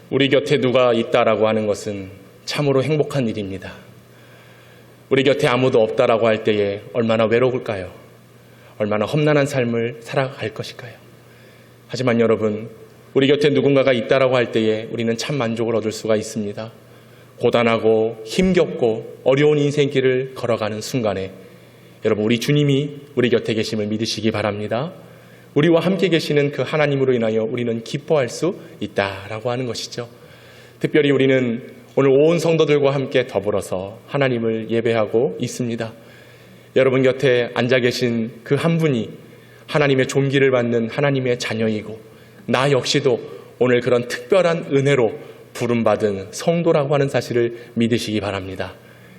우리 곁에 누가 있다라고 하는 것은 참으로 행복한 일입니다. 우리 곁에 아무도 없다라고 할 때에 얼마나 외로울까요? 얼마나 험난한 삶을 살아갈 것일까요? 하지만 여러분, 우리 곁에 누군가가 있다라고 할 때에 우리는 참 만족을 얻을 수가 있습니다. 고단하고 힘겹고 어려운 인생길을 걸어가는 순간에 여러분, 우리 주님이 우리 곁에 계심을 믿으시기 바랍니다. 우리와 함께 계시는 그 하나님으로 인하여 우리는 기뻐할 수 있다라고 하는 것이죠. 특별히 우리는 오늘 온 성도들과 함께 더불어서 하나님을 예배하고 있습니다. 여러분 곁에 앉아 계신 그 한 분이 하나님의 존귀를 받는 하나님의 자녀이고 나 역시도 오늘 그런 특별한 은혜로 부름받은 성도라고 하는 사실을 믿으시기 바랍니다.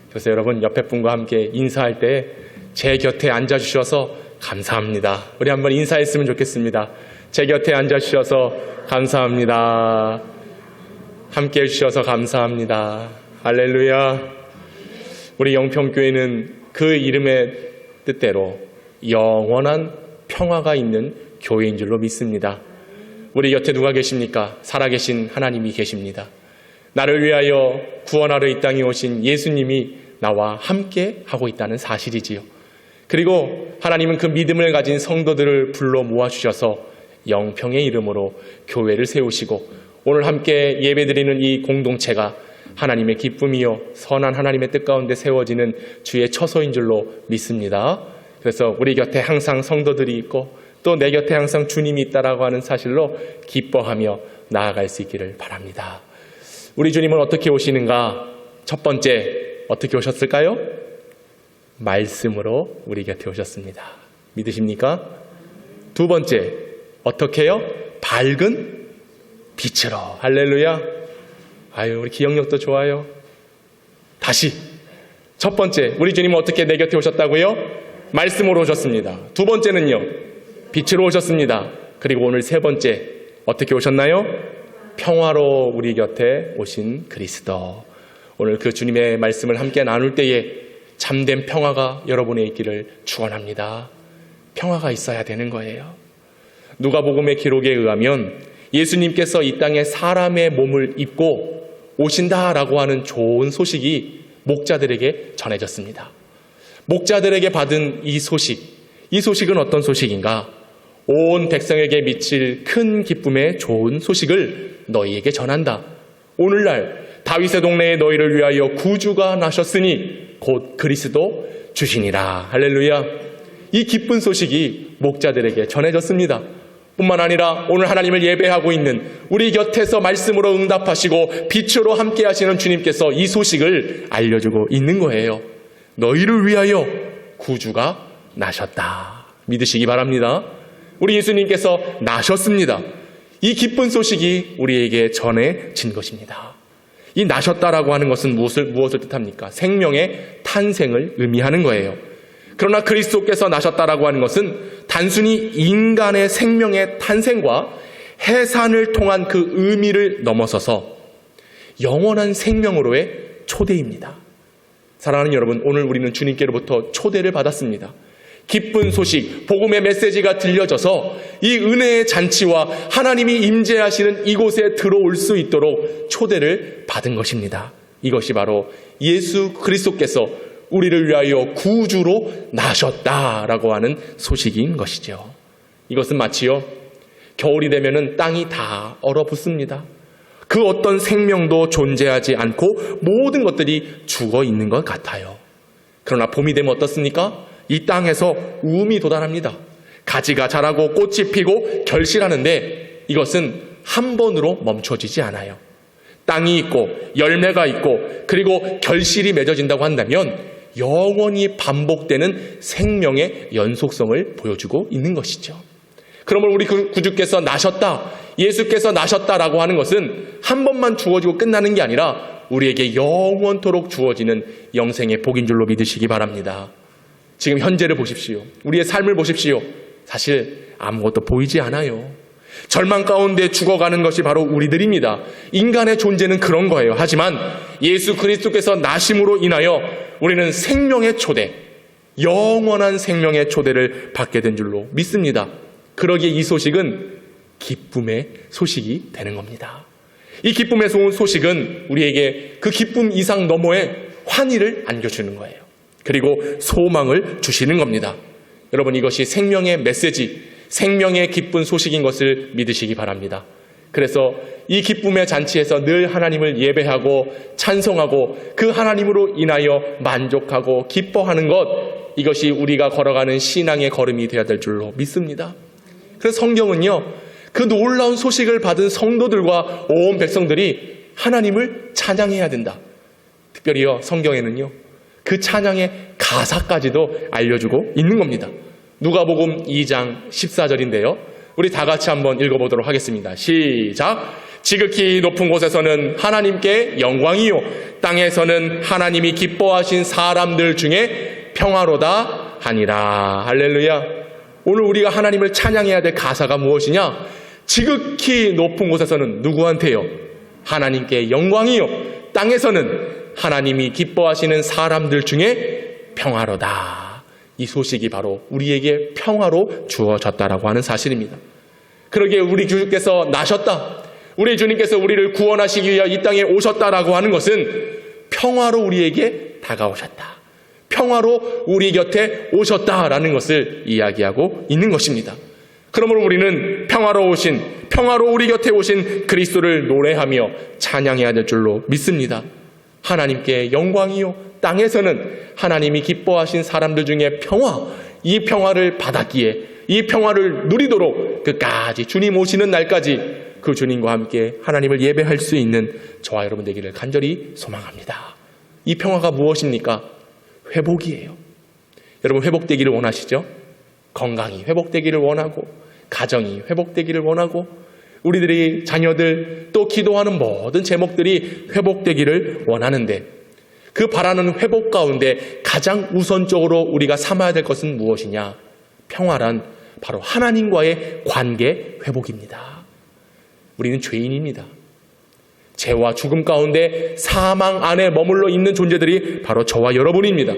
그래서 여러분 옆에 분과 함께 인사할 때 제 곁에 앉아주셔서 감사합니다. 우리 한번 인사했으면 좋겠습니다. 제 곁에 앉아주셔서 감사합니다. 함께 해주셔서 감사합니다. 할렐루야. 우리 영평교회는 그 이름의 뜻대로 영원한 평화가 있는 교회인 줄로 믿습니다. 우리 곁에 누가 계십니까? 살아계신 하나님이 계십니다. 나를 위하여 구원하러 이 땅에 오신 예수님이 나와 함께 하고 있다는 사실이지요. 그리고 하나님은 그 믿음을 가진 성도들을 불러 모아주셔서 영평의 이름으로 교회를 세우시고 오늘 함께 예배드리는 이 공동체가 하나님의 기쁨이요 선한 하나님의 뜻 가운데 세워지는 주의 처소인 줄로 믿습니다. 그래서 우리 곁에 항상 성도들이 있고 또 내 곁에 항상 주님이 있다라고 하는 사실로 기뻐하며 나아갈 수 있기를 바랍니다. 우리 주님은 어떻게 오시는가? 첫 번째, 어떻게 오셨을까요? 말씀으로 우리 곁에 오셨습니다. 믿으십니까? 두 번째, 어떻게 해요? 밝은 빛으로. 할렐루야. 아유, 우리 기억력도 좋아요. 다시. 첫 번째, 우리 주님은 어떻게 내 곁에 오셨다고요? 말씀으로 오셨습니다. 두 번째는요, 빛으로 오셨습니다. 그리고 오늘 세 번째, 어떻게 오셨나요? 평화로 우리 곁에 오신 그리스도. 오늘 그 주님의 말씀을 함께 나눌 때에 참된 평화가 여러분의 있기를 축원합니다. 평화가 있어야 되는 거예요. 누가복음의 기록에 의하면 예수님께서 이 땅에 사람의 몸을 입고 오신다라고 하는 좋은 소식이 목자들에게 전해졌습니다. 목자들에게 받은 이 소식은 어떤 소식인가? 온 백성에게 미칠 큰 기쁨의 좋은 소식을 너희에게 전한다. 오늘날 다윗의 동네에 너희를 위하여 구주가 나셨으니 곧 그리스도 주시니라. 할렐루야. 이 기쁜 소식이 목자들에게 전해졌습니다. 뿐만 아니라 오늘 하나님을 예배하고 있는 우리 곁에서 말씀으로 응답하시고 빛으로 함께 하시는 주님께서 이 소식을 알려주고 있는 거예요. 너희를 위하여 구주가 나셨다. 믿으시기 바랍니다. 우리 예수님께서 나셨습니다. 이 기쁜 소식이 우리에게 전해진 것입니다. 이 나셨다라고 하는 것은 무엇을 뜻합니까? 생명의 탄생을 의미하는 거예요. 그러나 그리스도께서 나셨다라고 하는 것은 단순히 인간의 생명의 탄생과 해산을 통한 그 의미를 넘어서서 영원한 생명으로의 초대입니다. 사랑하는 여러분, 오늘 우리는 주님께로부터 초대를 받았습니다. 기쁜 소식, 복음의 메시지가 들려져서 이 은혜의 잔치와 하나님이 임재하시는 이곳에 들어올 수 있도록 초대를 받은 것입니다. 이것이 바로 예수 그리스도께서 우리를 위하여 구주로 나셨다라고 하는 소식인 것이죠. 이것은 마치요, 겨울이 되면은 땅이 다 얼어붙습니다. 그 어떤 생명도 존재하지 않고 모든 것들이 죽어 있는 것 같아요. 그러나 봄이 되면 어떻습니까? 이 땅에서 우음이 돋아납니다. 가지가 자라고 꽃이 피고 결실하는데 이것은 한 번으로 멈춰지지 않아요. 땅이 있고 열매가 있고 그리고 결실이 맺어진다고 한다면 영원히 반복되는 생명의 연속성을 보여주고 있는 것이죠. 그러면 우리 구주께서 나셨다, 예수께서 나셨다라고 하는 것은 한 번만 주어지고 끝나는 게 아니라 우리에게 영원토록 주어지는 영생의 복인 줄로 믿으시기 바랍니다. 지금 현재를 보십시오. 우리의 삶을 보십시오. 사실 아무것도 보이지 않아요. 절망 가운데 죽어가는 것이 바로 우리들입니다. 인간의 존재는 그런 거예요. 하지만 예수 그리스도께서 나심으로 인하여 우리는 생명의 초대, 영원한 생명의 초대를 받게 된 줄로 믿습니다. 그러기에 이 소식은 기쁨의 소식이 되는 겁니다. 이 기쁨의 좋은 소식은 우리에게 그 기쁨 이상 너머에 환희를 안겨주는 거예요. 그리고 소망을 주시는 겁니다. 여러분, 이것이 생명의 메시지, 생명의 기쁜 소식인 것을 믿으시기 바랍니다. 그래서 이 기쁨의 잔치에서 늘 하나님을 예배하고 찬송하고 그 하나님으로 인하여 만족하고 기뻐하는 것, 이것이 우리가 걸어가는 신앙의 걸음이 되어야 될 줄로 믿습니다. 그래서 성경은요, 그 놀라운 소식을 받은 성도들과 온 백성들이 하나님을 찬양해야 된다. 특별히요, 성경에는요, 그 찬양의 가사까지도 알려주고 있는 겁니다. 누가복음 2장 14절인데요. 우리 다 같이 한번 읽어보도록 하겠습니다. 시작! 지극히 높은 곳에서는 하나님께 영광이요, 땅에서는 하나님이 기뻐하신 사람들 중에 평화로다 하니라. 할렐루야. 오늘 우리가 하나님을 찬양해야 될 가사가 무엇이냐? 지극히 높은 곳에서는 누구한테요? 하나님께 영광이요, 땅에서는 하나님이 기뻐하시는 사람들 중에 평화로다. 이 소식이 바로 우리에게 평화로 주어졌다라고 하는 사실입니다. 그러기에 우리 주께서 나셨다, 우리 주님께서 우리를 구원하시기 위해 이 땅에 오셨다라고 하는 것은 평화로 우리에게 다가오셨다, 평화로 우리 곁에 오셨다라는 것을 이야기하고 있는 것입니다. 그러므로 우리는 평화로 우리 곁에 오신 그리스도를 노래하며 찬양해야 될 줄로 믿습니다. 하나님께 영광이요, 땅에서는 하나님이 기뻐하신 사람들 중에 평화, 이 평화를 받았기에 이 평화를 누리도록 끝까지 주님 오시는 날까지 그 주님과 함께 하나님을 예배할 수 있는 저와 여러분 되기를 간절히 소망합니다. 이 평화가 무엇입니까? 회복이에요. 여러분, 회복되기를 원하시죠? 건강이 회복되기를 원하고, 가정이 회복되기를 원하고, 우리들의 자녀들, 또 기도하는 모든 제목들이 회복되기를 원하는데, 그 바라는 회복 가운데 가장 우선적으로 우리가 삼아야 될 것은 무엇이냐? 평화란 바로 하나님과의 관계 회복입니다. 우리는 죄인입니다. 죄와 죽음 가운데 사망 안에 머물러 있는 존재들이 바로 저와 여러분입니다.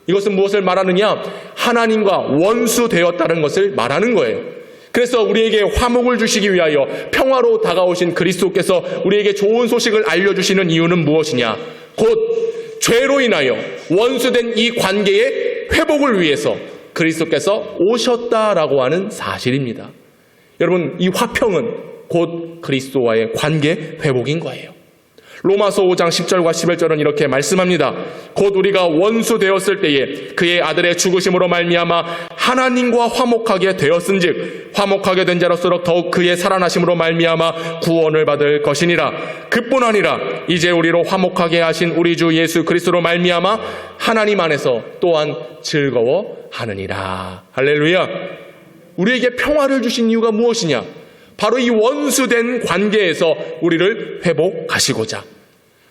이것은 무엇을 말하느냐? 하나님과 원수 되었다는 것을 말하는 거예요. 그래서 우리에게 화목을 주시기 위하여 평화로 다가오신 그리스도께서 우리에게 좋은 소식을 알려주시는 이유는 무엇이냐? 곧 죄로 인하여 원수된 이 관계의 회복을 위해서 그리스도께서 오셨다라고 하는 사실입니다. 여러분, 이 화평은 곧 그리스도와의 관계 회복인 거예요. 로마서 5장 10절과 11절은 이렇게 말씀합니다. 곧 우리가 원수 되었을 때에 그의 아들의 죽으심으로 말미암아 하나님과 화목하게 되었은즉 화목하게 된 자로서록 더욱 그의 살아나심으로 말미암아 구원을 받을 것이니라. 그뿐 아니라 이제 우리로 화목하게 하신 우리 주 예수 그리스도로 말미암아 하나님 안에서 또한 즐거워하느니라. 할렐루야. 우리에게 평화를 주신 이유가 무엇이냐? 바로 이 원수된 관계에서 우리를 회복하시고자,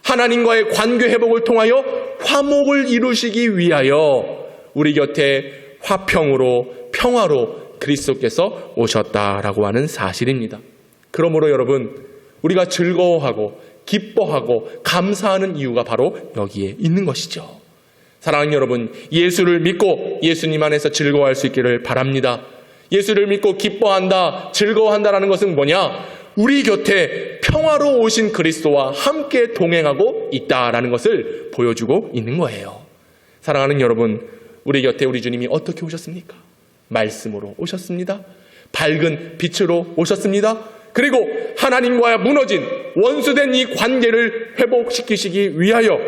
하나님과의 관계 회복을 통하여 화목을 이루시기 위하여 우리 곁에 화평으로, 평화로 그리스도께서 오셨다라고 하는 사실입니다. 그러므로 여러분, 우리가 즐거워하고 기뻐하고 감사하는 이유가 바로 여기에 있는 것이죠. 사랑하는 여러분, 예수를 믿고 예수님 안에서 즐거워할 수 있기를 바랍니다. 예수를 믿고 기뻐한다, 즐거워한다라는 것은 뭐냐? 우리 곁에 평화로 오신 그리스도와 함께 동행하고 있다라는 것을 보여주고 있는 거예요. 사랑하는 여러분, 우리 곁에 우리 주님이 어떻게 오셨습니까? 말씀으로 오셨습니다. 밝은 빛으로 오셨습니다. 그리고 하나님과 무너진 원수된 이 관계를 회복시키시기 위하여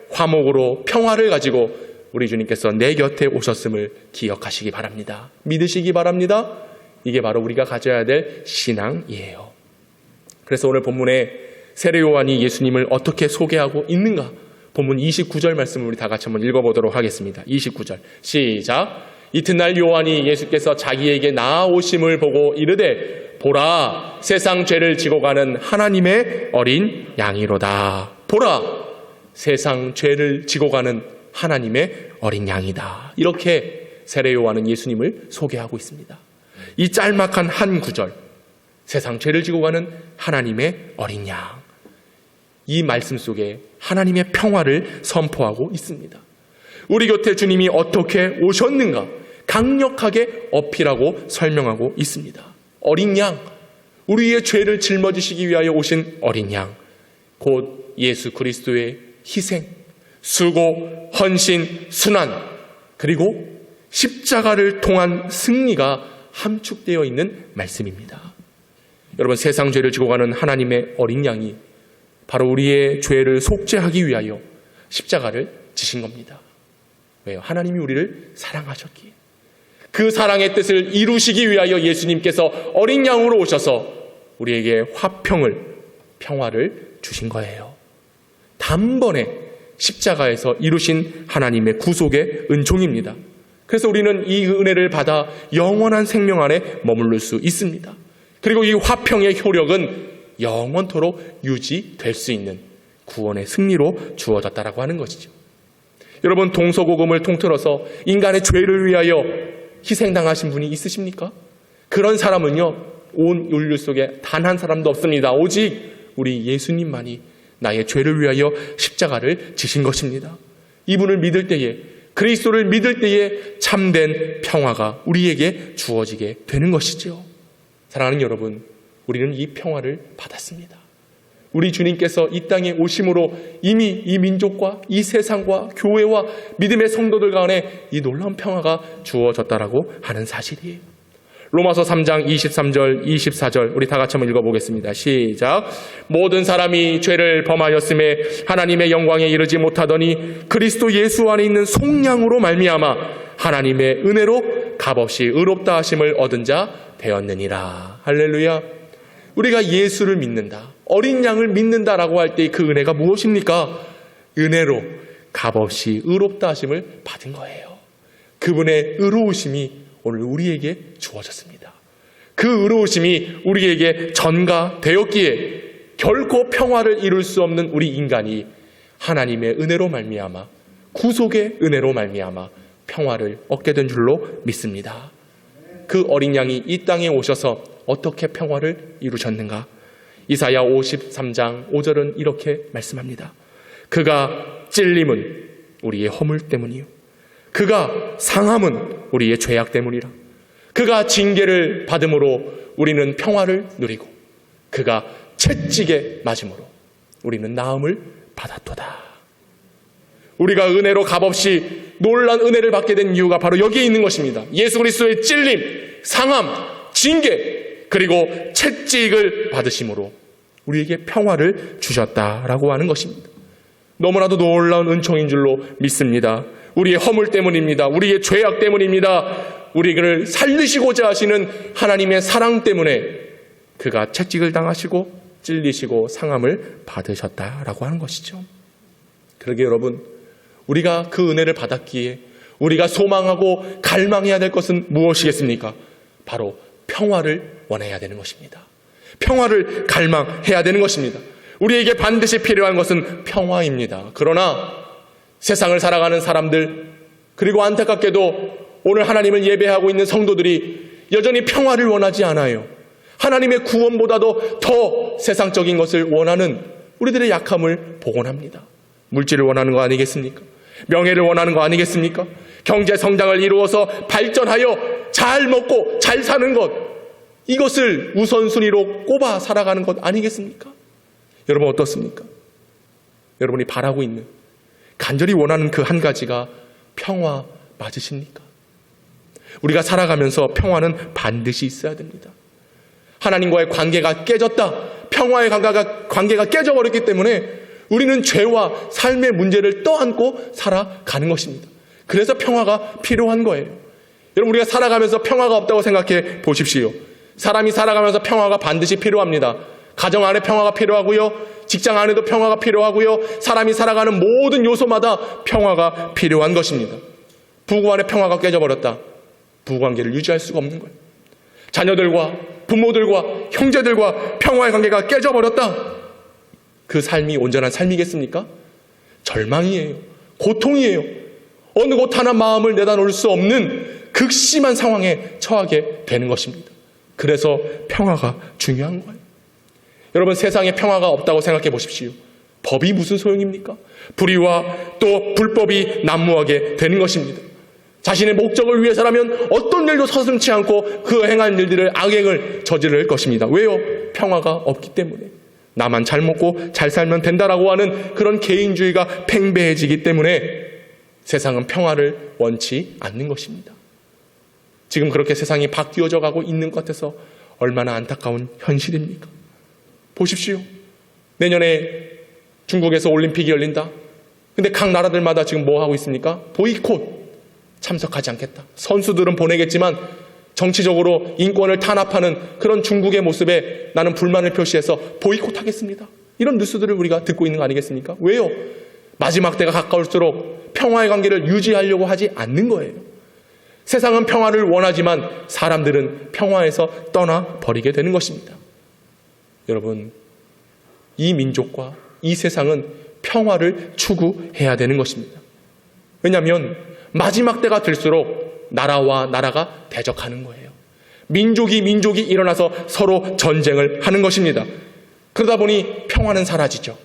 화목으로 평화를 가지고 우리 주님께서 내 곁에 오셨음을 기억하시기 바랍니다. 믿으시기 바랍니다. 이게 바로 우리가 가져야 될 신앙이에요. 그래서 오늘 본문에 세례 요한이 예수님을 어떻게 소개하고 있는가? 본문 29절 말씀을 우리 다 같이 한번 읽어보도록 하겠습니다. 29절 시작. 이튿날 요한이 예수께서 자기에게 나아오심을 보고 이르되 보라, 세상 죄를 지고 가는 하나님의 어린 양이로다. 보라, 세상 죄를 지고 가는 하나님의 어린 양이다. 이렇게 세례 요한은 예수님을 소개하고 있습니다. 이 짤막한 한 구절, 세상 죄를 지고 가는 하나님의 어린 양, 이 말씀 속에 하나님의 평화를 선포하고 있습니다. 우리 곁에 주님이 어떻게 오셨는가 강력하게 어필하고 설명하고 있습니다. 어린 양, 우리의 죄를 짊어지시기 위하여 오신 어린 양, 곧 예수 그리스도의 희생, 수고, 헌신, 순환, 그리고 십자가를 통한 승리가 함축되어 있는 말씀입니다. 여러분, 세상 죄를 지고 가는 하나님의 어린 양이 바로 우리의 죄를 속죄하기 위하여 십자가를 지신 겁니다. 왜요? 하나님이 우리를 사랑하셨기에. 그 사랑의 뜻을 이루시기 위하여 예수님께서 어린 양으로 오셔서 우리에게 평화를 주신 거예요. 단번에 십자가에서 이루신 하나님의 구속의 은총입니다. 그래서 우리는 이 은혜를 받아 영원한 생명 안에 머무를 수 있습니다. 그리고 이 화평의 효력은 영원토록 유지될 수 있는 구원의 승리로 주어졌다라고 하는 것이죠. 여러분, 동서고금을 통틀어서 인간의 죄를 위하여 희생당하신 분이 있으십니까? 그런 사람은요, 온 인류 속에 단 한 사람도 없습니다. 오직 우리 예수님만이 나의 죄를 위하여 십자가를 지신 것입니다. 이분을 믿을 때에, 그리스도를 믿을 때에 참된 평화가 우리에게 주어지게 되는 것이죠. 사랑하는 여러분, 우리는 이 평화를 받았습니다. 우리 주님께서 이 땅에 오심으로 이미 이 민족과 이 세상과 교회와 믿음의 성도들 간에 이 놀라운 평화가 주어졌다라고 하는 사실이에요. 로마서 3장 23절, 24절 우리 다 같이 한번 읽어보겠습니다. 시작. 모든 사람이 죄를 범하였음에 하나님의 영광에 이르지 못하더니 그리스도 예수 안에 있는 속량으로 말미암아 하나님의 은혜로 값없이 의롭다 하심을 얻은 자 되었느니라. 할렐루야. 우리가 예수를 믿는다, 어린 양을 믿는다라고 할 때 그 은혜가 무엇입니까? 은혜로 값없이 의롭다 하심을 받은 거예요. 그분의 의로우심이 오늘 우리에게 주어졌습니다. 그 의로우심이 우리에게 전가되었기에 결코 평화를 이룰 수 없는 우리 인간이 하나님의 은혜로 말미암아, 구속의 은혜로 말미암아 평화를 얻게 된 줄로 믿습니다. 그 어린 양이 이 땅에 오셔서 어떻게 평화를 이루셨는가? 이사야 53장 5절은 이렇게 말씀합니다. 그가 찔림은 우리의 허물 때문이요, 그가 상함은 우리의 죄악 때문이라. 그가 징계를 받음으로 우리는 평화를 누리고 그가 채찍에 맞음으로 우리는 나음을 받았도다. 우리가 은혜로 값없이 놀란 은혜를 받게 된 이유가 바로 여기에 있는 것입니다. 예수 그리스도의 찔림, 상함, 징계, 그리고 채찍을 받으심으로 우리에게 평화를 주셨다라고 하는 것입니다. 너무나도 놀라운 은총인 줄로 믿습니다. 우리의 허물 때문입니다. 우리의 죄악 때문입니다. 우리를 살리시고자 하시는 하나님의 사랑 때문에 그가 채찍을 당하시고 찔리시고 상함을 받으셨다라고 하는 것이죠. 그러게 여러분, 우리가 그 은혜를 받았기에 우리가 소망하고 갈망해야 될 것은 무엇이겠습니까? 바로 평화를 원해야 되는 것입니다. 평화를 갈망해야 되는 것입니다. 우리에게 반드시 필요한 것은 평화입니다. 그러나 세상을 살아가는 사람들, 그리고 안타깝게도 오늘 하나님을 예배하고 있는 성도들이 여전히 평화를 원하지 않아요. 하나님의 구원보다도 더 세상적인 것을 원하는 우리들의 약함을 복원합니다. 물질을 원하는 거 아니겠습니까? 명예를 원하는 거 아니겠습니까? 경제 성장을 이루어서 발전하여 잘 먹고 잘 사는 것, 이것을 우선순위로 꼽아 살아가는 것 아니겠습니까? 여러분 어떻습니까? 여러분이 바라고 있는, 간절히 원하는 그 한 가지가 평화 맞으십니까? 우리가 살아가면서 평화는 반드시 있어야 됩니다. 하나님과의 관계가 깨졌다, 평화의 관계가 깨져버렸기 때문에 우리는 죄와 삶의 문제를 떠안고 살아가는 것입니다. 그래서 평화가 필요한 거예요. 여러분, 우리가 살아가면서 평화가 없다고 생각해 보십시오. 사람이 살아가면서 평화가 반드시 필요합니다. 가정 안에 평화가 필요하고요, 직장 안에도 평화가 필요하고요, 사람이 살아가는 모든 요소마다 평화가 필요한 것입니다. 부부 안에 평화가 깨져버렸다, 부부관계를 유지할 수가 없는 거예요. 자녀들과 부모들과 형제들과 평화의 관계가 깨져버렸다, 그 삶이 온전한 삶이겠습니까? 절망이에요. 고통이에요. 어느 곳 하나 마음을 내다 놓을 수 없는 극심한 상황에 처하게 되는 것입니다. 그래서 평화가 중요한 거예요. 여러분, 세상에 평화가 없다고 생각해 보십시오. 법이 무슨 소용입니까? 불의와 또 불법이 난무하게 되는 것입니다. 자신의 목적을 위해서라면 어떤 일도 서슴지 않고 그 행한 일들을 악행을 저지를 것입니다. 왜요? 평화가 없기 때문에. 나만 잘 먹고 잘 살면 된다라고 하는 그런 개인주의가 팽배해지기 때문에 세상은 평화를 원치 않는 것입니다. 지금 그렇게 세상이 바뀌어져 가고 있는 것 같아서 얼마나 안타까운 현실입니까? 보십시오. 내년에 중국에서 올림픽이 열린다. 근데 각 나라들마다 지금 뭐 하고 있습니까? 보이콧. 참석하지 않겠다. 선수들은 보내겠지만 정치적으로 인권을 탄압하는 그런 중국의 모습에 나는 불만을 표시해서 보이콧하겠습니다. 이런 뉴스들을 우리가 듣고 있는 거 아니겠습니까? 왜요? 마지막 때가 가까울수록 평화의 관계를 유지하려고 하지 않는 거예요. 세상은 평화를 원하지만 사람들은 평화에서 떠나버리게 되는 것입니다. 여러분, 이 민족과 이 세상은 평화를 추구해야 되는 것입니다. 왜냐하면 마지막 때가 될수록 나라와 나라가 대적하는 거예요. 민족이 일어나서 서로 전쟁을 하는 것입니다. 그러다 보니 평화는 사라지죠.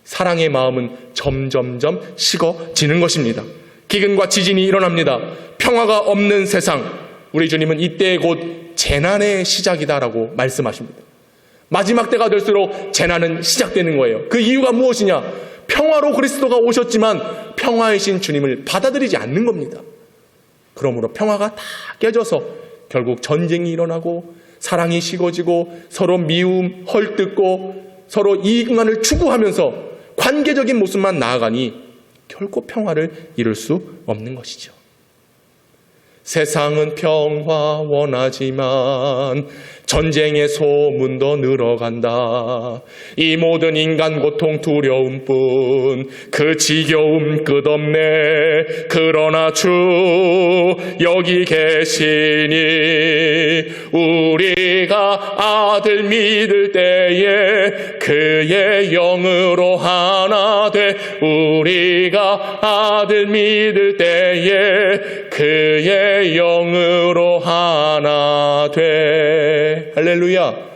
사랑의 마음은 점점점 식어지는 것입니다. 기근과 지진이 일어납니다. 평화가 없는 세상, 우리 주님은 이때 곧 재난의 시작이다라고 말씀하십니다. 마지막 때가 될수록 재난은 시작되는 거예요. 그 이유가 무엇이냐? 평화로 그리스도가 오셨지만 평화의 신 주님을 받아들이지 않는 겁니다. 그러므로 평화가 다 깨져서 결국 전쟁이 일어나고 사랑이 식어지고 서로 미움, 헐뜯고 서로 이익만을 추구하면서 관계적인 모습만 나아가니 결코 평화를 이룰 수 없는 것이죠. 세상은 평화 원하지만 전쟁의 소문도 늘어간다. 이 모든 인간 고통 두려움뿐 그 지겨움 끝없네. 그러나 주 여기 계시니 우리가 아들 믿을 때에 그의 영으로 하나 돼. 우리가 아들 믿을 때에 그의 영으로 하나 돼. 할렐루야.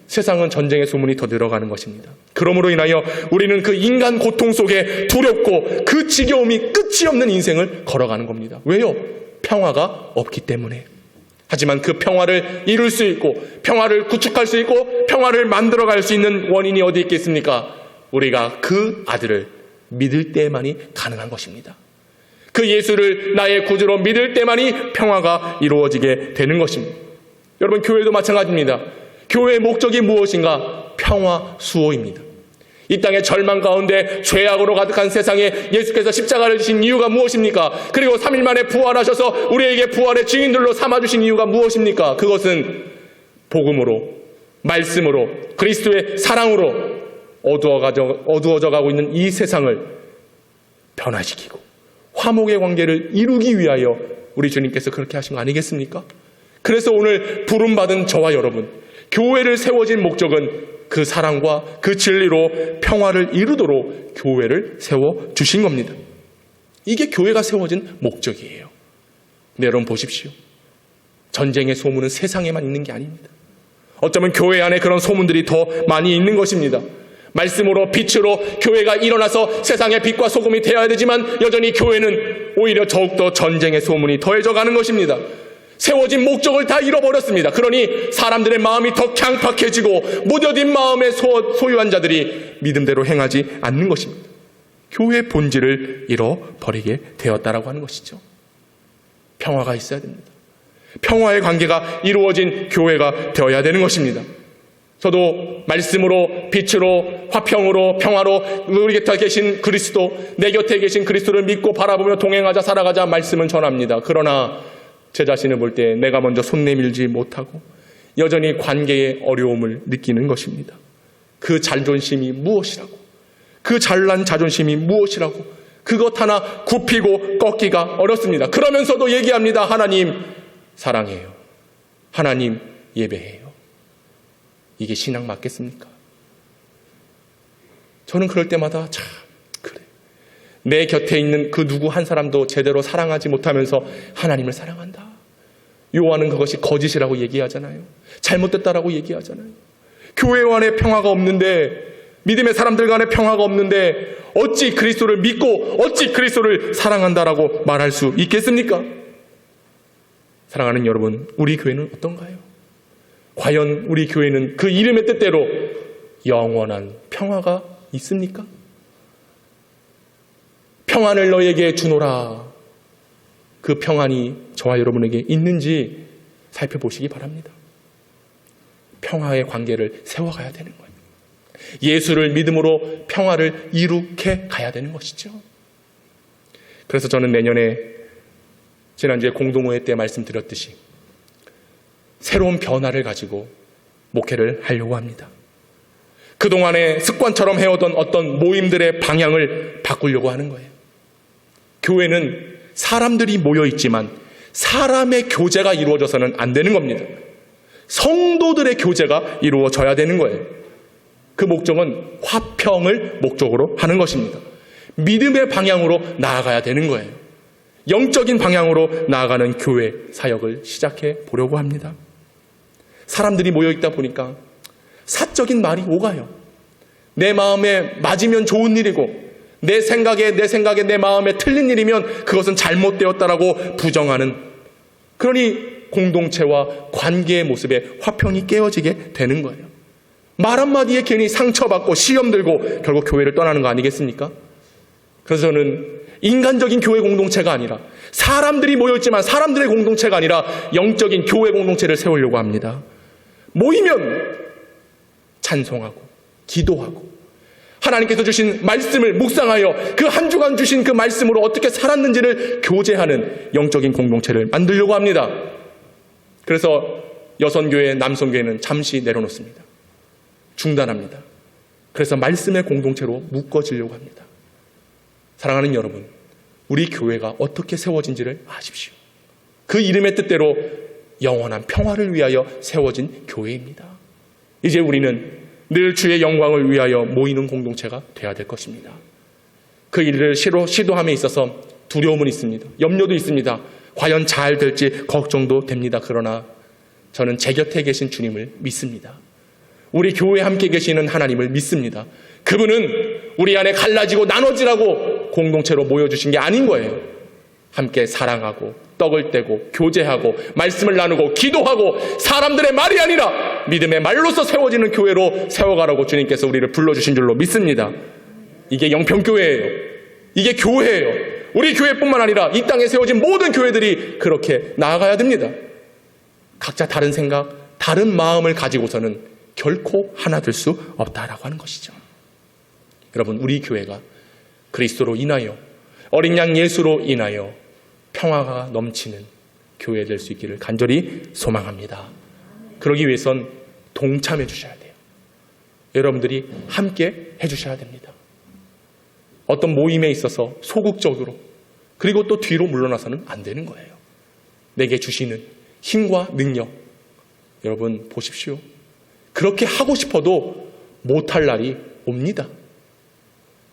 세상은 전쟁의 소문이 더 늘어가는 것입니다. 그러므로 인하여 우리는 그 인간 고통 속에 두렵고 그 지겨움이 끝이 없는 인생을 걸어가는 겁니다. 왜요? 평화가 없기 때문에. 하지만 그 평화를 이룰 수 있고 평화를 구축할 수 있고 평화를 만들어갈 수 있는 원인이 어디 있겠습니까? 우리가 그 아들을 믿을 때만이 가능한 것입니다. 그 예수를 나의 구주로 믿을 때만이 평화가 이루어지게 되는 것입니다. 여러분, 교회도 마찬가지입니다. 교회의 목적이 무엇인가? 평화 수호입니다. 이 땅의 절망 가운데 죄악으로 가득한 세상에 예수께서 십자가를 지신 이유가 무엇입니까? 그리고 3일 만에 부활하셔서 우리에게 부활의 증인들로 삼아주신 이유가 무엇입니까? 그것은 복음으로, 말씀으로, 그리스도의 사랑으로 어두워져 가고 있는 이 세상을 변화시키고 화목의 관계를 이루기 위하여 우리 주님께서 그렇게 하신 거 아니겠습니까? 그래서 오늘 부름받은 저와 여러분, 교회를 세워진 목적은 그 사랑과 그 진리로 평화를 이루도록 교회를 세워주신 겁니다. 이게 교회가 세워진 목적이에요. 근데 여러분 보십시오. 전쟁의 소문은 세상에만 있는 게 아닙니다. 어쩌면 교회 안에 그런 소문들이 더 많이 있는 것입니다. 말씀으로 빛으로 교회가 일어나서 세상의 빛과 소금이 되어야 되지만 여전히 교회는 오히려 더욱더 전쟁의 소문이 더해져 가는 것입니다. 세워진 목적을 다 잃어버렸습니다. 그러니 사람들의 마음이 더 강팍해지고 무뎌진 마음의 소유한 자들이 믿음대로 행하지 않는 것입니다. 교회의 본질을 잃어버리게 되었다라고 하는 것이죠. 평화가 있어야 됩니다. 평화의 관계가 이루어진 교회가 되어야 되는 것입니다. 저도 말씀으로, 빛으로, 화평으로, 평화로 우리 곁에 계신 그리스도, 내 곁에 계신 그리스도를 믿고 바라보며 동행하자 살아가자 말씀은 전합니다. 그러나 제 자신을 볼 때 내가 먼저 손 내밀지 못하고 여전히 관계의 어려움을 느끼는 것입니다. 그 자존심이 무엇이라고, 그 잘난 자존심이 무엇이라고, 그것 하나 굽히고 꺾기가 어렵습니다. 그러면서도 얘기합니다. 하나님 사랑해요. 하나님 예배해요. 이게 신앙 맞겠습니까? 저는 그럴 때마다 참 그래. 내 곁에 있는 그 누구 한 사람도 제대로 사랑하지 못하면서 하나님을 사랑한다. 요한은 그것이 거짓이라고 얘기하잖아요. 잘못됐다라고 얘기하잖아요. 교회 안에 평화가 없는데, 믿음의 사람들 간에 평화가 없는데 어찌 그리스도를 믿고 어찌 그리스도를 사랑한다라고 말할 수 있겠습니까? 사랑하는 여러분, 우리 교회는 어떤가요? 과연 우리 교회는 그 이름의 뜻대로 영원한 평화가 있습니까? 평안을 너에게 주노라. 그 평안이 저와 여러분에게 있는지 살펴보시기 바랍니다. 평화의 관계를 세워가야 되는 거예요. 예수를 믿음으로 평화를 이룩해 가야 되는 것이죠. 그래서 저는 내년에 지난주에 공동모회 때 말씀드렸듯이 새로운 변화를 가지고 목회를 하려고 합니다. 그동안에 습관처럼 해오던 어떤 모임들의 방향을 바꾸려고 하는 거예요. 교회는 사람들이 모여있지만 사람의 교제가 이루어져서는 안 되는 겁니다. 성도들의 교제가 이루어져야 되는 거예요. 그 목적은 화평을 목적으로 하는 것입니다. 믿음의 방향으로 나아가야 되는 거예요. 영적인 방향으로 나아가는 교회 사역을 시작해 보려고 합니다. 사람들이 모여있다 보니까 사적인 말이 오가요. 내 마음에 맞으면 좋은 일이고 내 생각에 내 마음에 틀린 일이면 그것은 잘못되었다라고 부정하는, 그러니 공동체와 관계의 모습에 화평이 깨어지게 되는 거예요. 말 한마디에 괜히 상처받고 시험 들고 결국 교회를 떠나는 거 아니겠습니까? 그래서 저는 인간적인 교회 공동체가 아니라 사람들이 모여있지만 사람들의 공동체가 아니라 영적인 교회 공동체를 세우려고 합니다. 모이면 찬송하고 기도하고 하나님께서 주신 말씀을 묵상하여 그 한 주간 주신 그 말씀으로 어떻게 살았는지를 교제하는 영적인 공동체를 만들려고 합니다. 그래서 여선교회, 남선교회는 잠시 내려놓습니다. 중단합니다. 그래서 말씀의 공동체로 묶어지려고 합니다. 사랑하는 여러분, 우리 교회가 어떻게 세워진지를 아십시오. 그 이름의 뜻대로 영원한 평화를 위하여 세워진 교회입니다. 이제 우리는 늘 주의 영광을 위하여 모이는 공동체가 되어야 될 것입니다. 그 일을 시도함에 있어서 두려움은 있습니다. 염려도 있습니다. 과연 잘 될지 걱정도 됩니다. 그러나 저는 제 곁에 계신 주님을 믿습니다. 우리 교회에 함께 계시는 하나님을 믿습니다. 그분은 우리 안에 갈라지고 나눠지라고 공동체로 모여주신 게 아닌 거예요. 함께 사랑하고 떡을 떼고 교제하고 말씀을 나누고 기도하고 사람들의 말이 아니라 믿음의 말로서 세워지는 교회로 세워가라고 주님께서 우리를 불러주신 줄로 믿습니다. 이게 영평교회예요. 이게 교회예요. 우리 교회뿐만 아니라 이 땅에 세워진 모든 교회들이 그렇게 나아가야 됩니다. 각자 다른 생각, 다른 마음을 가지고서는 결코 하나 될 수 없다라고 하는 것이죠. 여러분, 우리 교회가 그리스도로 인하여 어린 양 예수로 인하여 평화가 넘치는 교회 될 수 있기를 간절히 소망합니다. 그러기 위해선 동참해 주셔야 돼요. 여러분들이 함께 해주셔야 됩니다. 어떤 모임에 있어서 소극적으로 그리고 또 뒤로 물러나서는 안 되는 거예요. 내게 주시는 힘과 능력, 여러분 보십시오. 그렇게 하고 싶어도 못할 날이 옵니다.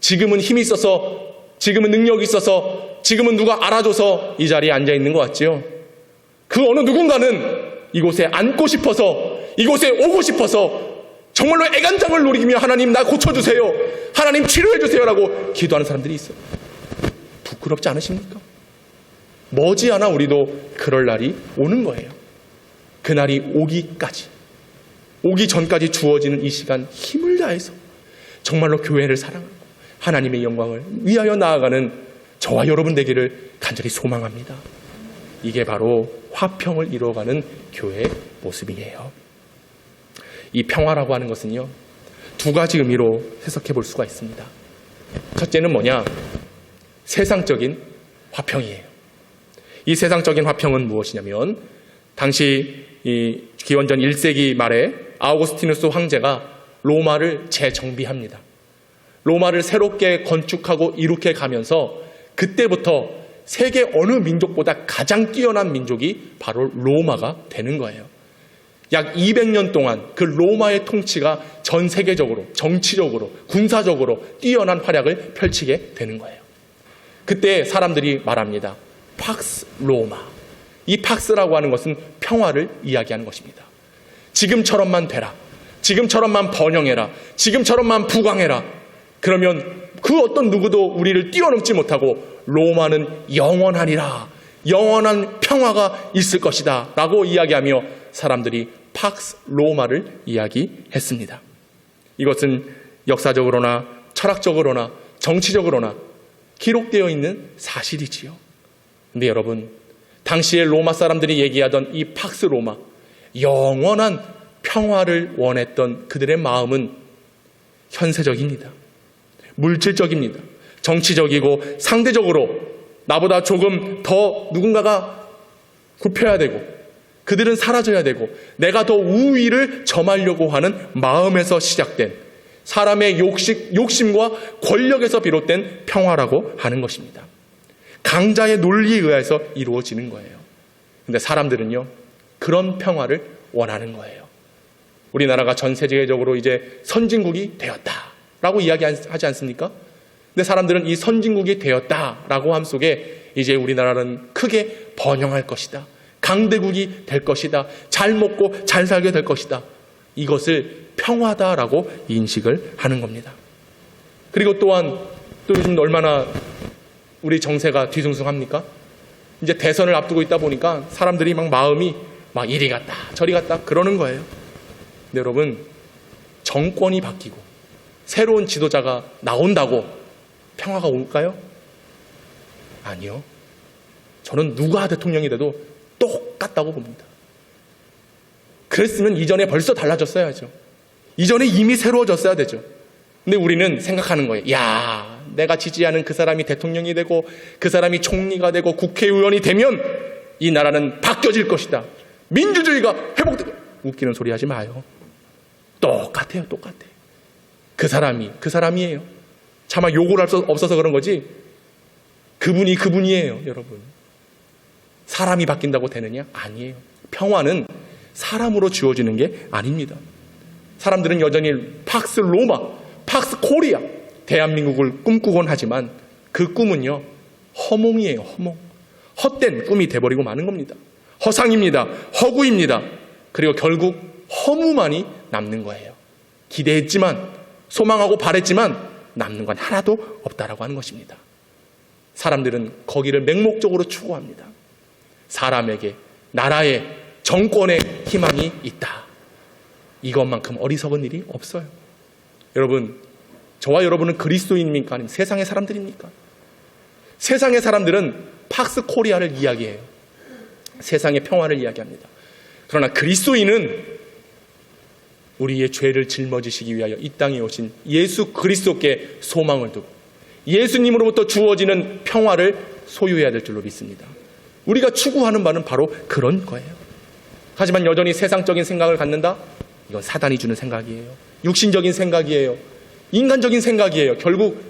지금은 힘이 있어서, 지금은 능력이 있어서, 지금은 누가 알아줘서 이 자리에 앉아 있는 것 같지요. 그 어느 누군가는 이곳에 앉고 싶어서, 이곳에 오고 싶어서 정말로 애간장을 노리며 하나님 나 고쳐주세요, 하나님 치료해주세요 라고 기도하는 사람들이 있어요. 부끄럽지 않으십니까? 머지않아 우리도 그럴 날이 오는 거예요. 그날이 오기 전까지 주어지는 이 시간 힘을 다해서 정말로 교회를 사랑하고 하나님의 영광을 위하여 나아가는 저와 여러분 되기를 간절히 소망합니다. 이게 바로 화평을 이루어가는 교회의 모습이에요. 이 평화라고 하는 것은요, 두 가지 의미로 해석해 볼 수가 있습니다. 첫째는 뭐냐? 세상적인 화평이에요. 이 세상적인 화평은 무엇이냐면, 당시 이 기원전 1세기 말에 아우구스티누스 황제가 로마를 재정비합니다. 로마를 새롭게 건축하고 이룩해 가면서 그때부터 세계 어느 민족보다 가장 뛰어난 민족이 바로 로마가 되는 거예요. 약 200년 동안 그 로마의 통치가 전 세계적으로 정치적으로 군사적으로 뛰어난 활약을 펼치게 되는 거예요. 그때 사람들이 말합니다. 팍스 로마. 이 팍스라고 하는 것은 평화를 이야기하는 것입니다. 지금처럼만 되라. 지금처럼만 번영해라. 지금처럼만 부강해라. 그러면 그 어떤 누구도 우리를 뛰어넘지 못하고 로마는 영원하리라. 영원한 평화가 있을 것이다 라고 이야기하며 사람들이 팍스 로마를 이야기했습니다. 이것은 역사적으로나 철학적으로나 정치적으로나 기록되어 있는 사실이지요. 근데 여러분, 당시에 로마 사람들이 얘기하던 이 팍스 로마, 영원한 평화를 원했던 그들의 마음은 현세적입니다. 물질적입니다. 정치적이고 상대적으로 나보다 조금 더 누군가가 굽혀야 되고 그들은 사라져야 되고 내가 더 우위를 점하려고 하는 마음에서 시작된 사람의 욕심과 권력에서 비롯된 평화라고 하는 것입니다. 강자의 논리에 의해서 이루어지는 거예요. 근데 사람들은요, 그런 평화를 원하는 거예요. 우리나라가 전 세계적으로 이제 선진국이 되었다라고 이야기하지 않습니까? 근데 사람들은 이 선진국이 되었다라고 함 속에 이제 우리나라는 크게 번영할 것이다. 강대국이 될 것이다. 잘 먹고 잘 살게 될 것이다. 이것을 평화다라고 인식을 하는 겁니다. 그리고 또한 또 요즘 얼마나 우리 정세가 뒤숭숭합니까? 이제 대선을 앞두고 있다 보니까 사람들이 막 마음이 막 이리 갔다 저리 갔다 그러는 거예요. 근데 여러분, 정권이 바뀌고 새로운 지도자가 나온다고 평화가 올까요? 아니요. 저는 누가 대통령이 돼도 똑같다고 봅니다. 그랬으면 이전에 벌써 달라졌어야죠. 이전에 이미 새로워졌어야 되죠. 근데 우리는 생각하는 거예요. 야, 내가 지지하는 그 사람이 대통령이 되고 그 사람이 총리가 되고 국회의원이 되면 이 나라는 바뀌어질 것이다. 민주주의가 회복되고. 웃기는 소리 하지 마요. 똑같아요. 똑같아요. 그 사람이에요. 차마 욕을 할 수 없어서 그런 거지 그분이에요. 여러분, 사람이 바뀐다고 되느냐? 아니에요. 평화는 사람으로 주어지는 게 아닙니다. 사람들은 여전히 팍스 로마, 팍스 코리아, 대한민국을 꿈꾸곤 하지만 그 꿈은요, 허몽이에요. 허몽. 헛된 꿈이 돼버리고 마는 겁니다. 허상입니다. 허구입니다. 그리고 결국 허무만이 남는 거예요. 기대했지만, 소망하고 바랬지만 남는 건 하나도 없다라고 하는 것입니다. 사람들은 거기를 맹목적으로 추구합니다. 사람에게, 나라에, 정권에 희망이 있다. 이것만큼 어리석은 일이 없어요. 여러분, 저와 여러분은 그리스도인입니까? 아니면 세상의 사람들입니까? 세상의 사람들은 팍스 코리아를 이야기해요. 세상의 평화를 이야기합니다. 그러나 그리스도인은 우리의 죄를 짊어지시기 위하여 이 땅에 오신 예수 그리스도께 소망을 두고 예수님으로부터 주어지는 평화를 소유해야 될 줄로 믿습니다. 우리가 추구하는 바는 바로 그런 거예요. 하지만 여전히 세상적인 생각을 갖는다? 이건 사단이 주는 생각이에요. 육신적인 생각이에요. 인간적인 생각이에요. 결국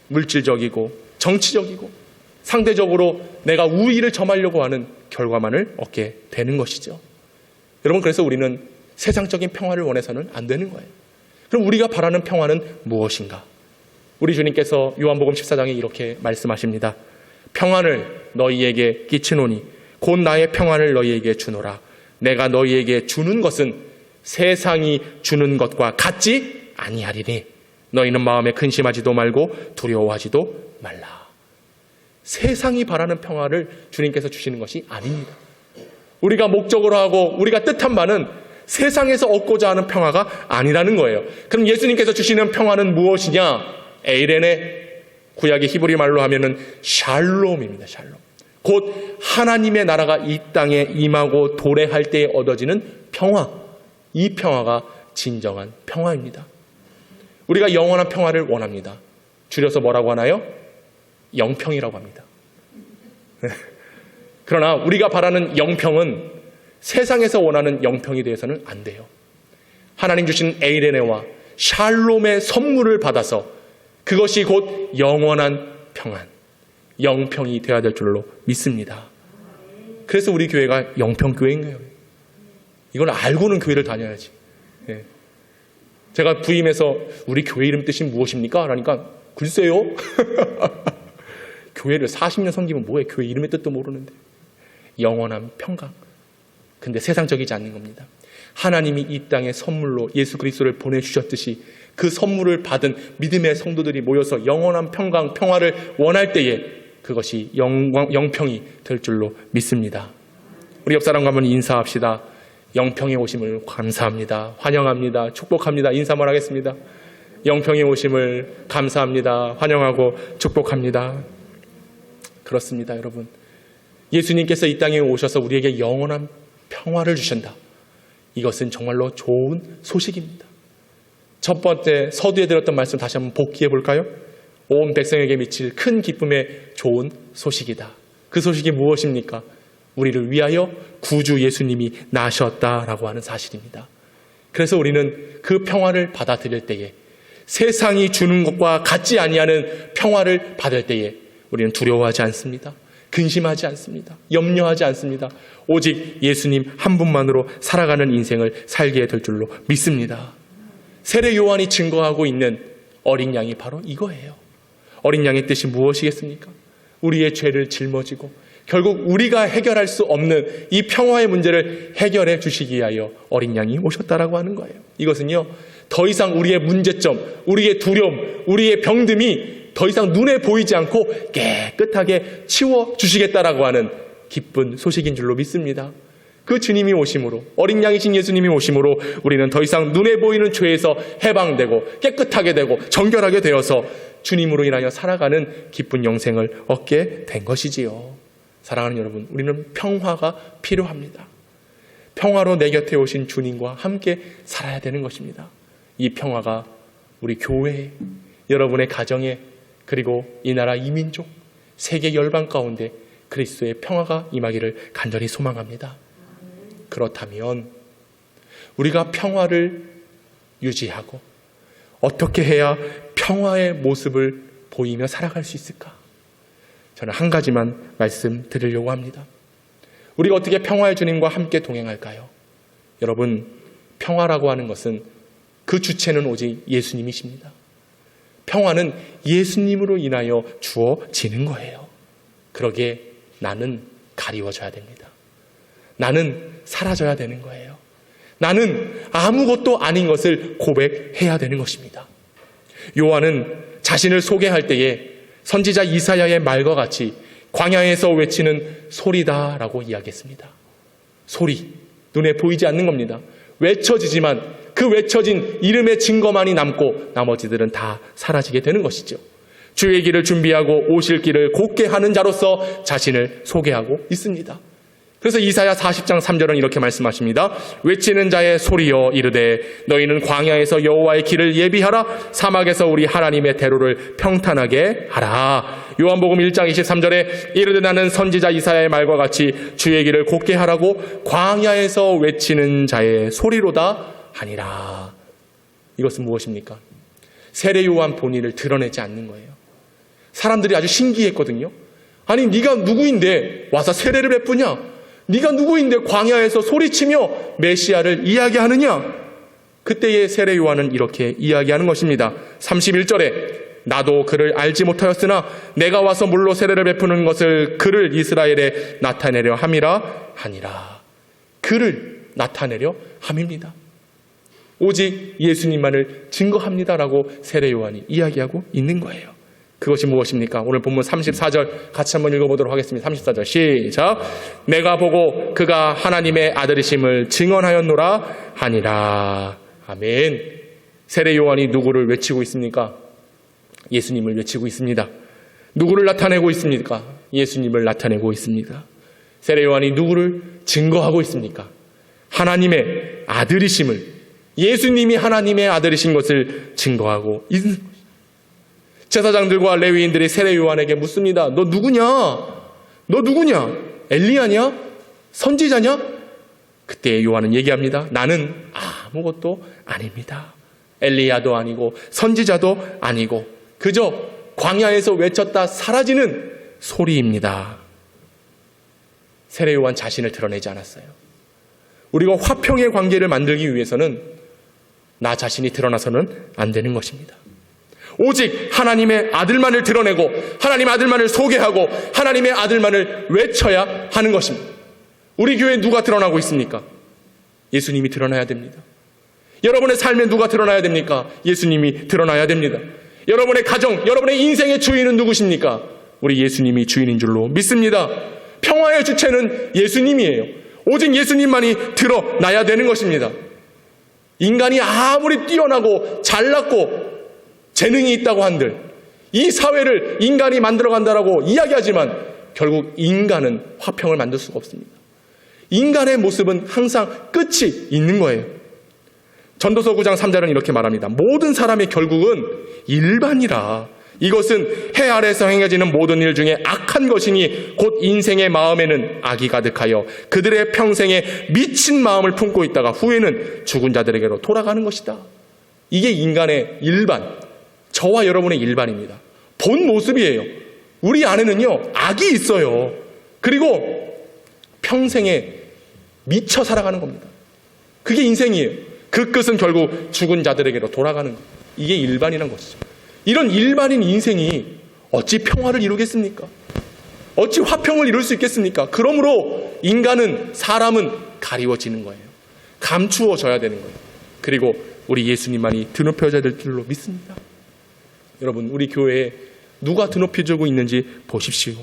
물질적이고 정치적이고 상대적으로 내가 우위를 점하려고 하는 결과만을 얻게 되는 것이죠. 여러분, 그래서 우리는 세상적인 평화를 원해서는 안 되는 거예요. 그럼 우리가 바라는 평화는 무엇인가? 우리 주님께서 요한복음 14장에 이렇게 말씀하십니다. 평안을 너희에게 끼치노니 곧 나의 평안을 너희에게 주노라. 내가 너희에게 주는 것은 세상이 주는 것과 같지 아니하리니 너희는 마음에 근심하지도 말고 두려워하지도 말라. 세상이 바라는 평화를 주님께서 주시는 것이 아닙니다. 우리가 목적으로 하고 우리가 뜻한 바는 세상에서 얻고자 하는 평화가 아니라는 거예요. 그럼 예수님께서 주시는 평화는 무엇이냐? 에이레네, 구약의 히브리 말로 하면은 샬롬입니다. 샬롬. 곧 하나님의 나라가 이 땅에 임하고 도래할 때에 얻어지는 평화. 이 평화가 진정한 평화입니다. 우리가 영원한 평화를 원합니다. 줄여서 뭐라고 하나요? 영평이라고 합니다. 그러나 우리가 바라는 영평은 세상에서 원하는 영평이 되어서는 안 돼요. 하나님 주신 에이레네와 샬롬의 선물을 받아서 그것이 곧 영원한 평안, 영평이 되어야 될 줄로 믿습니다. 그래서 우리 교회가 영평교회인 거예요. 이걸 알고는 교회를 다녀야지. 네. 제가 부임해서 우리 교회 이름 뜻이 무엇입니까? 그러니까 글쎄요. 교회를 40년 섬기면 뭐해? 교회 이름의 뜻도 모르는데. 영원한 평강. 근데 세상적이지 않는 겁니다. 하나님이 이 땅에 선물로 예수 그리스도를 보내주셨듯이 그 선물을 받은 믿음의 성도들이 모여서 영원한 평강, 평화를 원할 때에 그것이 영평이 될 줄로 믿습니다. 우리 옆 사람과 한번 인사합시다. 영평에 오심을 감사합니다. 환영합니다. 축복합니다. 인사만 하겠습니다. 영평에 오심을 감사합니다. 환영하고 축복합니다. 그렇습니다, 여러분. 예수님께서 이 땅에 오셔서 우리에게 영원한 평화를 주신다. 이것은 정말로 좋은 소식입니다. 첫 번째 서두에 들었던 말씀 다시 한번 복기해 볼까요? 온 백성에게 미칠 큰 기쁨의 좋은 소식이다. 그 소식이 무엇입니까? 우리를 위하여 구주 예수님이 나셨다라고 하는 사실입니다. 그래서 우리는 그 평화를 받아들일 때에, 세상이 주는 것과 같지 아니하는 평화를 받을 때에 우리는 두려워하지 않습니다. 근심하지 않습니다. 염려하지 않습니다. 오직 예수님 한 분만으로 살아가는 인생을 살게 될 줄로 믿습니다. 세례 요한이 증거하고 있는 어린 양이 바로 이거예요. 어린 양의 뜻이 무엇이겠습니까? 우리의 죄를 짊어지고 결국 우리가 해결할 수 없는 이 평화의 문제를 해결해 주시기 위하여 어린 양이 오셨다라고 하는 거예요. 이것은요, 더 이상 우리의 문제점, 우리의 두려움, 우리의 병듦이 더 이상 눈에 보이지 않고 깨끗하게 치워주시겠다라고 하는 기쁜 소식인 줄로 믿습니다. 그 주님이 오심으로, 어린 양이신 예수님이 오심으로 우리는 더 이상 눈에 보이는 죄에서 해방되고 깨끗하게 되고 정결하게 되어서 주님으로 인하여 살아가는 기쁜 영생을 얻게 된 것이지요. 사랑하는 여러분, 우리는 평화가 필요합니다. 평화로 내 곁에 오신 주님과 함께 살아야 되는 것입니다. 이 평화가 우리 교회에, 여러분의 가정에, 그리고 이 나라 이민족, 세계 열방 가운데 그리스도의 평화가 임하기를 간절히 소망합니다. 그렇다면 우리가 평화를 유지하고 어떻게 해야 평화의 모습을 보이며 살아갈 수 있을까? 저는 한 가지만 말씀드리려고 합니다. 우리가 어떻게 평화의 주님과 함께 동행할까요? 여러분, 평화라고 하는 것은 그 주체는 오직 예수님이십니다. 평화는 예수님으로 인하여 주어지는 거예요. 그러기에 나는 가리워져야 됩니다. 나는 사라져야 되는 거예요. 나는 아무것도 아닌 것을 고백해야 되는 것입니다. 요한은 자신을 소개할 때에 선지자 이사야의 말과 같이 광야에서 외치는 소리다라고 이야기했습니다. 소리, 눈에 보이지 않는 겁니다. 외쳐지지만 그 외쳐진 이름의 증거만이 남고 나머지들은 다 사라지게 되는 것이죠. 주의 길을 준비하고 오실 길을 곧게 하는 자로서 자신을 소개하고 있습니다. 그래서 이사야 40장 3절은 이렇게 말씀하십니다. 외치는 자의 소리여 이르되 너희는 광야에서 여호와의 길을 예비하라. 사막에서 우리 하나님의 대로를 평탄하게 하라. 요한복음 1장 23절에 이르되 나는 선지자 이사야의 말과 같이 주의 길을 곧게 하라고 광야에서 외치는 자의 소리로다 하니라. 이것은 무엇입니까? 세례 요한 본인을 드러내지 않는 거예요. 사람들이 아주 신기했거든요. 아니 네가 누구인데 와서 세례를 베푸냐? 네가 누구인데 광야에서 소리치며 메시아를 이야기하느냐? 그때의 세례 요한은 이렇게 이야기하는 것입니다. 31절에 나도 그를 알지 못하였으나 내가 와서 물로 세례를 베푸는 것을 그를 이스라엘에 나타내려 함이라 하니라. 그를 나타내려 함입니다. 오직 예수님만을 증거합니다라고 세례 요한이 이야기하고 있는 거예요. 그것이 무엇입니까? 오늘 본문 34절 같이 한번 읽어보도록 하겠습니다. 34절 시작. 내가 보고 그가 하나님의 아들이심을 증언하였노라 하니라. 아멘. 세례 요한이 누구를 외치고 있습니까? 예수님을 외치고 있습니다. 누구를 나타내고 있습니까? 예수님을 나타내고 있습니다. 세례 요한이 누구를 증거하고 있습니까? 하나님의 아들이심을, 예수님이 하나님의 아들이신 것을 증거하고 있습니다. 제사장들과 레위인들이 세례 요한에게 묻습니다. 너 누구냐? 너 누구냐? 엘리야냐? 선지자냐? 그때 요한은 얘기합니다. 나는 아무것도 아닙니다. 엘리야도 아니고 선지자도 아니고 그저 광야에서 외쳤다 사라지는 소리입니다. 세례 요한 자신을 드러내지 않았어요. 우리가 화평의 관계를 만들기 위해서는 나 자신이 드러나서는 안 되는 것입니다. 오직 하나님의 아들만을 드러내고 하나님의 아들만을 소개하고 하나님의 아들만을 외쳐야 하는 것입니다. 우리 교회에 누가 드러나고 있습니까? 예수님이 드러나야 됩니다. 여러분의 삶에 누가 드러나야 됩니까? 예수님이 드러나야 됩니다. 여러분의 가정, 여러분의 인생의 주인은 누구십니까? 우리 예수님이 주인인 줄로 믿습니다. 평화의 주체는 예수님이에요. 오직 예수님만이 드러나야 되는 것입니다. 인간이 아무리 뛰어나고 잘났고 재능이 있다고 한들 이 사회를 인간이 만들어간다라고 이야기하지만 결국 인간은 화평을 만들 수가 없습니다. 인간의 모습은 항상 끝이 있는 거예요. 전도서 9장 3절은 이렇게 말합니다. 모든 사람의 결국은 일반이라. 이것은 해 아래에서 행해지는 모든 일 중에 악한 것이니 곧 인생의 마음에는 악이 가득하여 그들의 평생에 미친 마음을 품고 있다가 후에는 죽은 자들에게로 돌아가는 것이다. 이게 인간의 일반, 저와 여러분의 일반입니다. 본 모습이에요. 우리 안에는요, 악이 있어요. 그리고 평생에 미쳐 살아가는 겁니다. 그게 인생이에요. 그 끝은 결국 죽은 자들에게로 돌아가는 것. 이게 일반이란 것이죠. 이런 일반인 인생이 어찌 평화를 이루겠습니까? 어찌 화평을 이룰 수 있겠습니까? 그러므로 인간은, 사람은 가리워지는 거예요. 감추어져야 되는 거예요. 그리고 우리 예수님만이 드높여져야 될 줄로 믿습니다. 여러분, 우리 교회에 누가 드높여지고 있는지 보십시오.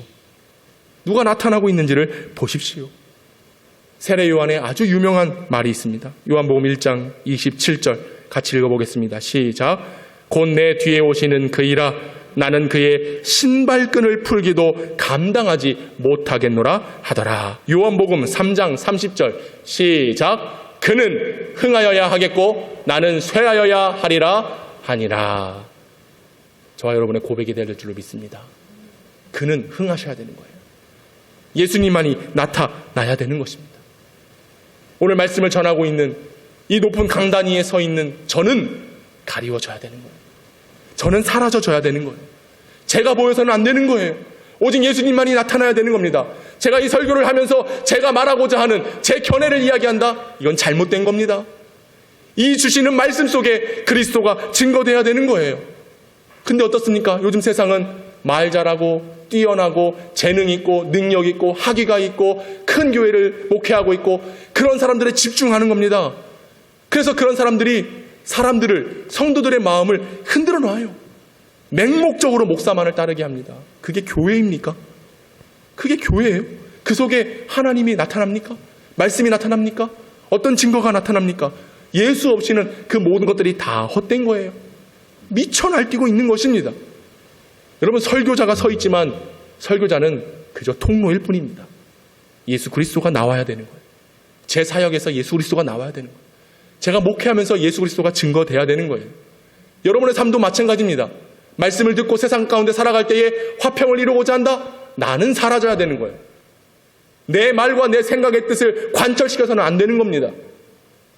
누가 나타나고 있는지를 보십시오. 세례 요한의 아주 유명한 말이 있습니다. 요한복음 1장 27절 같이 읽어보겠습니다. 시작. 곧 내 뒤에 오시는 그이라 나는 그의 신발끈을 풀기도 감당하지 못하겠노라 하더라. 요한복음 3장 30절 시작. 그는 흥하여야 하겠고 나는 쇠하여야 하리라 하니라. 저와 여러분의 고백이 될 줄로 믿습니다. 그는 흥하셔야 되는 거예요. 예수님만이 나타나야 되는 것입니다. 오늘 말씀을 전하고 있는 이 높은 강단 위에 서 있는 저는 가리워져야 되는 거예요. 저는 사라져줘야 되는 거예요. 제가 보여서는 안 되는 거예요. 오직 예수님만이 나타나야 되는 겁니다. 제가 이 설교를 하면서 제가 말하고자 하는 제 견해를 이야기한다? 이건 잘못된 겁니다. 이 주시는 말씀 속에 그리스도가 증거돼야 되는 거예요. 근데 어떻습니까? 요즘 세상은 말 잘하고 뛰어나고 재능 있고 능력 있고 학위가 있고 큰 교회를 목회하고 있고 그런 사람들에 집중하는 겁니다. 그래서 그런 사람들을 성도들의 마음을 흔들어 놔요. 맹목적으로 목사만을 따르게 합니다. 그게 교회입니까? 그게 교회예요? 그 속에 하나님이 나타납니까? 말씀이 나타납니까? 어떤 증거가 나타납니까? 예수 없이는 그 모든 것들이 다 헛된 거예요. 미쳐 날뛰고 있는 것입니다. 여러분, 설교자가 서 있지만 설교자는 그저 통로일 뿐입니다. 예수 그리스도가 나와야 되는 거예요. 제 사역에서 예수 그리스도가 나와야 되는 거예요. 제가 목회하면서 예수 그리스도가 증거돼야 되는 거예요. 여러분의 삶도 마찬가지입니다. 말씀을 듣고 세상 가운데 살아갈 때에 화평을 이루고자 한다? 나는 사라져야 되는 거예요. 내 말과 내 생각의 뜻을 관철시켜서는 안 되는 겁니다.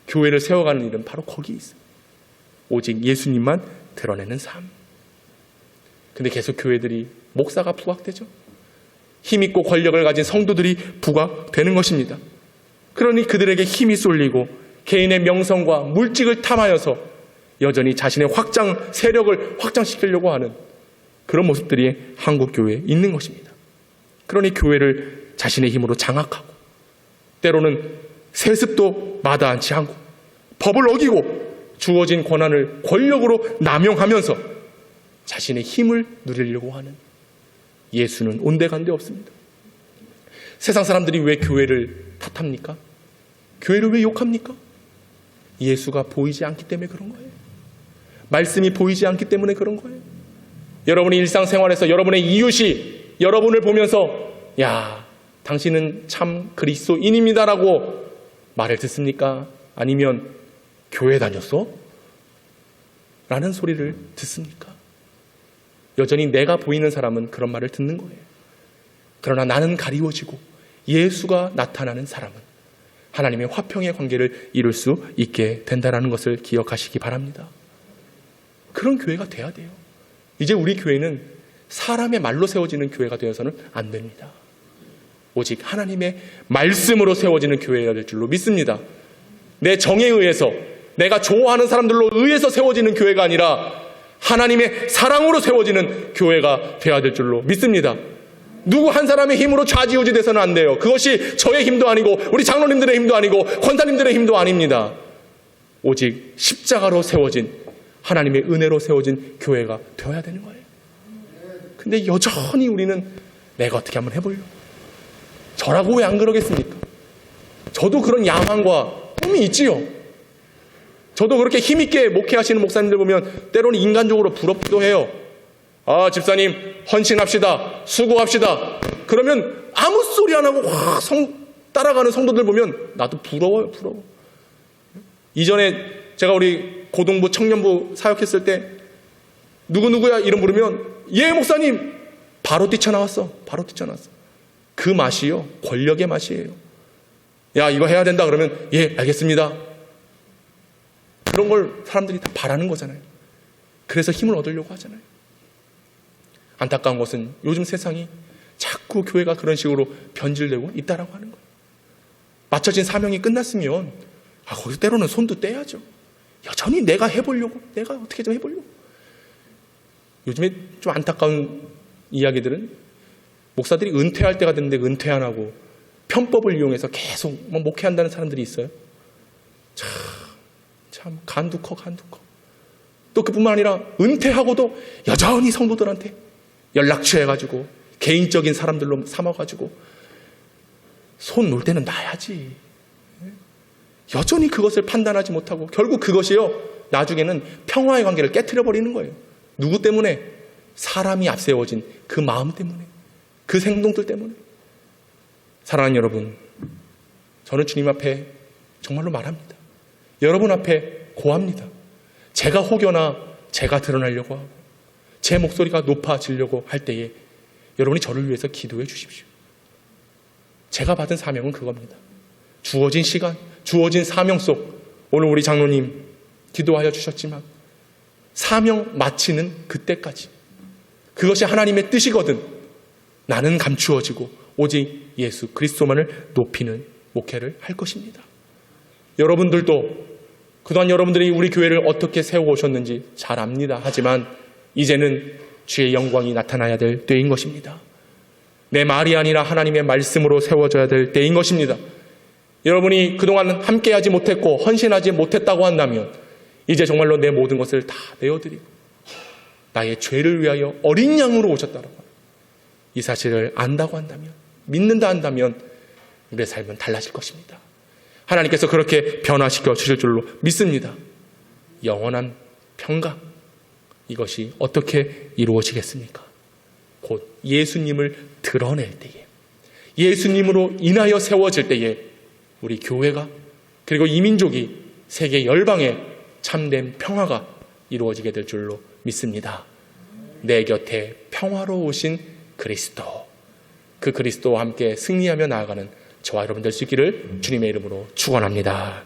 교회를 세워가는 일은 바로 거기에 있어요. 오직 예수님만 드러내는 삶. 근데 계속 교회들이 목사가 부각되죠. 힘있고 권력을 가진 성도들이 부각되는 것입니다. 그러니 그들에게 힘이 쏠리고 개인의 명성과 물직을 탐하여서 여전히 자신의 세력을 확장시키려고 하는 그런 모습들이 한국 교회에 있는 것입니다. 그러니 교회를 자신의 힘으로 장악하고 때로는 세습도 마다않지 않고 법을 어기고 주어진 권한을 권력으로 남용하면서 자신의 힘을 누리려고 하는 예수는 온데간데 없습니다. 세상 사람들이 왜 교회를 탓합니까? 교회를 왜 욕합니까? 예수가 보이지 않기 때문에 그런 거예요. 말씀이 보이지 않기 때문에 그런 거예요. 여러분이 일상생활에서 여러분의 이웃이 여러분을 보면서 야, 당신은 참 그리스도인입니다라고 말을 듣습니까? 아니면 교회 다녔어? 라는 소리를 듣습니까? 여전히 내가 보이는 사람은 그런 말을 듣는 거예요. 그러나 나는 가리워지고 예수가 나타나는 사람은 하나님의 화평의 관계를 이룰 수 있게 된다는 것을 기억하시기 바랍니다. 그런 교회가 돼야 돼요. 이제 우리 교회는 사람의 말로 세워지는 교회가 되어서는 안 됩니다. 오직 하나님의 말씀으로 세워지는 교회가 될 줄로 믿습니다. 내 정에 의해서 내가 좋아하는 사람들로 의해서 세워지는 교회가 아니라 하나님의 사랑으로 세워지는 교회가 되어야 될 줄로 믿습니다. 누구 한 사람의 힘으로 좌지우지 돼서는 안 돼요. 그것이 저의 힘도 아니고 우리 장로님들의 힘도 아니고 권사님들의 힘도 아닙니다. 오직 십자가로 세워진 하나님의 은혜로 세워진 교회가 되어야 되는 거예요. 근데 여전히 우리는 내가 어떻게 한번 해보려고, 저라고 왜 안 그러겠습니까? 저도 그런 야망과 꿈이 있지요. 저도 그렇게 힘있게 목회하시는 목사님들 보면 때로는 인간적으로 부럽기도 해요. 아, 집사님 헌신합시다, 수고합시다. 그러면 아무 소리 안 하고 확 따라가는 성도들 보면 나도 부러워요. 부러워. 이전에 제가 우리 고등부 청년부 사역했을 때 누구누구야 이름 부르면 예 목사님 바로 뛰쳐나왔어. 바로 뛰쳐나왔어. 그 맛이요, 권력의 맛이에요. 야, 이거 해야 된다 그러면 예 알겠습니다. 그런 걸 사람들이 다 바라는 거잖아요. 그래서 힘을 얻으려고 하잖아요. 안타까운 것은 요즘 세상이 자꾸 교회가 그런 식으로 변질되고 있다라고 하는 거예요. 맞춰진 사명이 끝났으면 거기서 때로는 손도 떼야죠. 여전히 내가 해보려고, 내가 어떻게 좀 해보려고. 요즘에 좀 안타까운 이야기들은 목사들이 은퇴할 때가 됐는데 은퇴 안 하고 편법을 이용해서 계속 목회한다는 사람들이 있어요. 참 간도 커. 또 그뿐만 아니라 은퇴하고도 여전히 성도들한테 연락 취해가지고 개인적인 사람들로 삼아가지고 손 놓을 때는 놔야지. 여전히 그것을 판단하지 못하고 결국 그것이요 나중에는 평화의 관계를 깨트려버리는 거예요. 누구 때문에? 사람이 앞세워진 그 마음 때문에, 그 행동들 때문에. 사랑하는 여러분, 저는 주님 앞에 정말로 말합니다. 여러분 앞에 고합니다. 제가 혹여나 제가 드러나려고 하고 제 목소리가 높아지려고 할 때에 여러분이 저를 위해서 기도해 주십시오. 제가 받은 사명은 그겁니다. 주어진 시간, 주어진 사명 속 오늘 우리 장로님 기도하여 주셨지만 사명 마치는 그때까지 그것이 하나님의 뜻이거든 나는 감추어지고 오직 예수 그리스도만을 높이는 목회를 할 것입니다. 여러분들도 그동안 여러분들이 우리 교회를 어떻게 세워오셨는지 잘 압니다. 하지만 이제는 주의 영광이 나타나야 될 때인 것입니다. 내 말이 아니라 하나님의 말씀으로 세워져야 될 때인 것입니다. 여러분이 그동안 함께하지 못했고 헌신하지 못했다고 한다면 이제 정말로 내 모든 것을 다 내어드리고 나의 죄를 위하여 어린 양으로 오셨다고 이 사실을 안다고 한다면, 믿는다 한다면 우리의 삶은 달라질 것입니다. 하나님께서 그렇게 변화시켜 주실 줄로 믿습니다. 영원한 평강, 이것이 어떻게 이루어지겠습니까? 곧 예수님을 드러낼 때에, 예수님으로 인하여 세워질 때에 우리 교회가 그리고 이 민족이 세계 열방에 참된 평화가 이루어지게 될 줄로 믿습니다. 내 곁에 평화로 오신 그리스도, 그 그리스도와 함께 승리하며 나아가는 저와 여러분 될 수 있기를 주님의 이름으로 축원합니다.